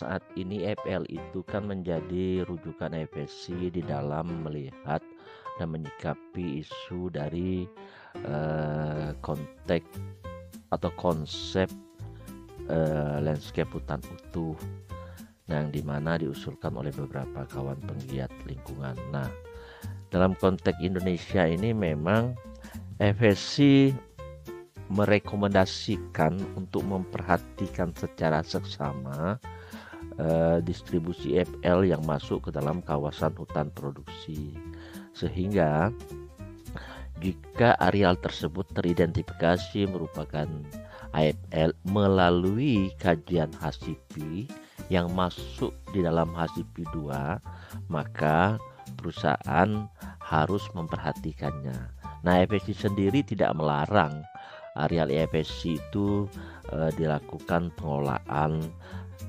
saat ini EPL itu kan menjadi rujukan FSC di dalam melihat dan menyikapi isu dari konteks atau konsep landscape hutan utuh, yang dimana diusulkan oleh beberapa kawan penggiat lingkungan. Nah, dalam konteks Indonesia ini memang FSC merekomendasikan untuk memperhatikan secara seksama distribusi EPL yang masuk ke dalam kawasan hutan produksi, sehingga jika areal tersebut teridentifikasi merupakan EPL melalui kajian HACCP yang masuk di dalam HACCP 2, maka perusahaan harus memperhatikannya. Nah, FSC sendiri tidak melarang areal FSC itu dilakukan pengelolaan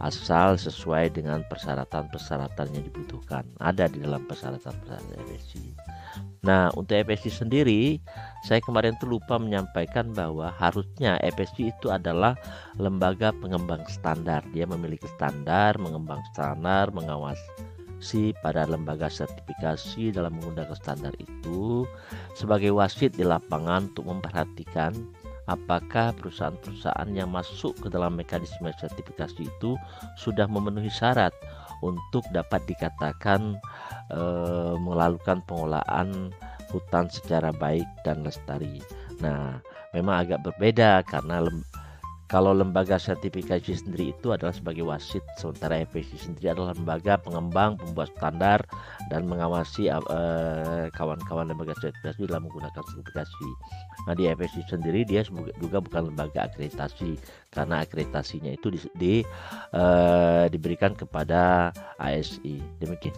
asal sesuai dengan persyaratan-persyaratan yang dibutuhkan, ada di dalam persyaratan-persyaratan FSC. Nah, untuk FSC sendiri, saya kemarin tuh lupa menyampaikan bahwa harusnya FSC itu adalah lembaga pengembang standar. Dia memiliki standar, mengembang standar, mengawasi pada lembaga sertifikasi dalam menggunakan standar itu sebagai wasit di lapangan untuk memperhatikan apakah perusahaan-perusahaan yang masuk ke dalam mekanisme sertifikasi itu sudah memenuhi syarat untuk dapat dikatakan melakukan pengolahan hutan secara baik dan lestari. Nah, memang agak berbeda karena kalau lembaga sertifikasi sendiri itu adalah sebagai wasit, sementara FSC sendiri adalah lembaga pengembang, pembuat standar, dan mengawasi kawan-kawan lembaga sertifikasi dalam menggunakan sertifikasi. Nah, di FSC sendiri dia juga bukan lembaga akreditasi, karena akreditasinya itu diberikan kepada ASI. Demikian.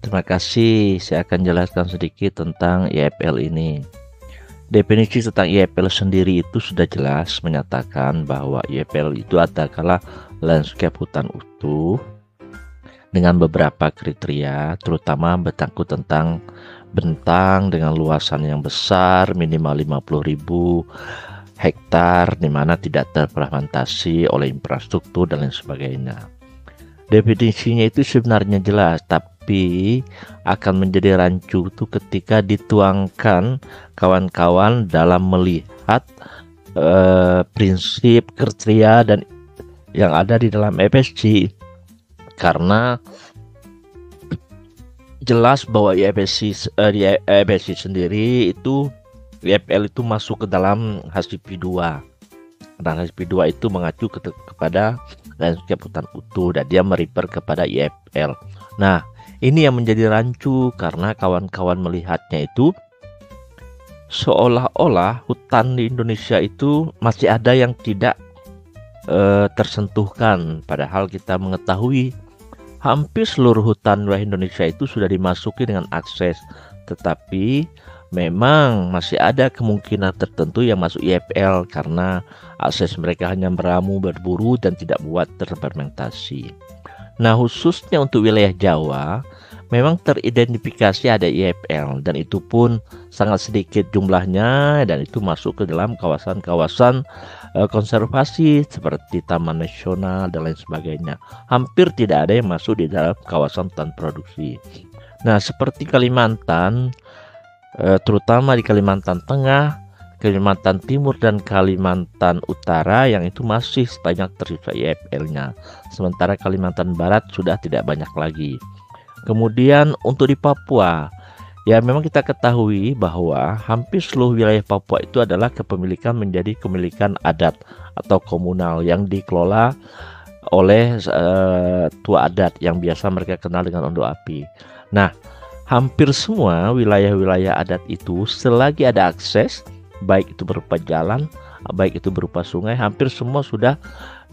Terima kasih. Saya akan jelaskan sedikit tentang EPL ini. Definisi tentang EPL sendiri itu sudah jelas menyatakan bahwa EPL itu adalah landscape hutan utuh dengan beberapa kriteria, terutama bertangkut tentang bentang dengan luasan yang besar minimal 50.000 hektar, di mana tidak terfragmentasi oleh infrastruktur dan lain sebagainya. Definisinya itu sebenarnya jelas, tapi akan menjadi rancu itu ketika dituangkan kawan-kawan dalam melihat prinsip, kriteria dan yang ada di dalam FSC, karena jelas bahwa di FSC sendiri itu EPL itu masuk ke dalam HACCP 2. Dan HACCP 2 itu mengacu kepada landscape hutan utuh dan dia merefer kepada EPL. Nah, ini yang menjadi rancu karena kawan-kawan melihatnya itu seolah-olah hutan di Indonesia itu masih ada yang tidak tersentuhkan, padahal kita mengetahui hampir seluruh hutan wilayah Indonesia itu sudah dimasuki dengan akses, tetapi memang masih ada kemungkinan tertentu yang masuk EPL karena akses mereka hanya meramu, berburu, dan tidak buat terfermentasi. Nah, khususnya untuk wilayah Jawa memang teridentifikasi ada EPL, dan itu pun sangat sedikit jumlahnya, dan itu masuk ke dalam kawasan-kawasan konservasi seperti Taman Nasional dan lain sebagainya. Hampir tidak ada yang masuk di dalam kawasan hutan produksi. Nah, seperti Kalimantan, terutama di Kalimantan Tengah, Kalimantan Timur, dan Kalimantan Utara yang itu masih banyak tersisa EPL-nya. Sementara Kalimantan Barat sudah tidak banyak lagi. Kemudian untuk di Papua, ya memang kita ketahui bahwa hampir seluruh wilayah Papua itu adalah menjadi kepemilikan adat atau komunal yang dikelola oleh tua adat yang biasa mereka kenal dengan Ondo Api. Nah, hampir semua wilayah-wilayah adat itu selagi ada akses, baik itu berupa jalan, baik itu berupa sungai, hampir semua sudah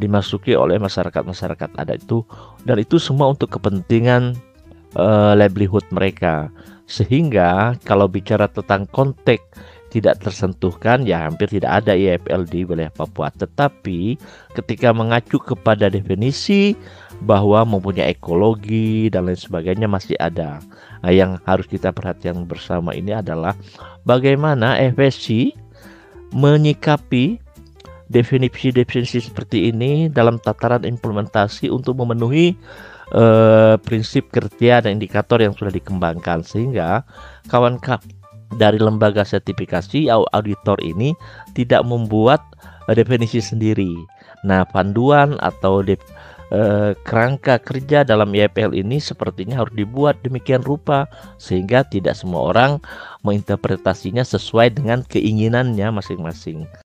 dimasuki oleh masyarakat adat itu, dan itu semua untuk kepentingan livelihood mereka. Sehingga kalau bicara tentang konteks tidak tersentuhkan, ya hampir tidak ada EPL di wilayah Papua. Tetapi ketika mengacu kepada definisi bahwa mempunyai ekologi dan lain sebagainya masih ada. Nah, yang harus kita perhatikan bersama ini adalah bagaimana FSC menyikapi definisi-definisi seperti ini dalam tataran implementasi untuk memenuhi prinsip kriteria dan indikator yang sudah dikembangkan, sehingga kawan-kawan dari lembaga sertifikasi auditor ini tidak membuat definisi sendiri. Nah, panduan atau kerangka kerja dalam IFL ini sepertinya harus dibuat demikian rupa sehingga tidak semua orang menginterpretasinya sesuai dengan keinginannya masing-masing.